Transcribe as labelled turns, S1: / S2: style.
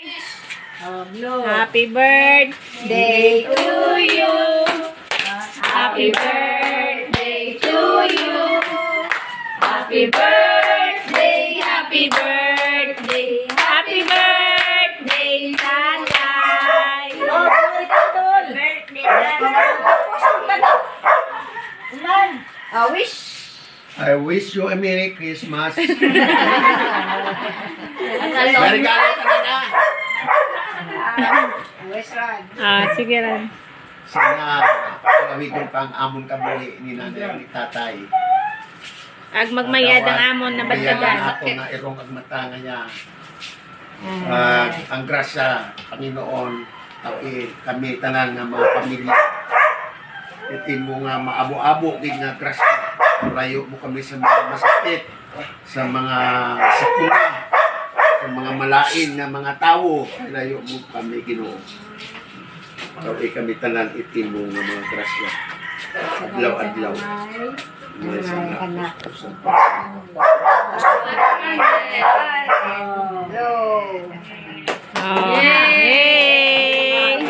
S1: Happy birthday to you. Happy birthday to you. Happy birthday, happy birthday, happy birthday, Tatay. Wish.
S2: I wish you a Merry Christmas. May
S1: Ano?
S2: regalo ka na na.
S1: Sige lang.
S2: Sana palawigon pa ang amon kabuhi ni nanay ni tatay.
S1: Ag magmayad ang amon na
S2: Bayagan
S1: batagan.
S2: ako na irong agmatanga niya. Ang grasya, Panginoon, kami tanan nga mga pamilya. Itin mo nga maabo-abo din nga grasya. Layo mo kami sa mga masakit, sa mga sakuna, sa mga malain na mga tao. Layo mo kami, Ginoo. Kami tanan itin mo nga mga grasya. Adlaw-adlaw.
S1: Yay!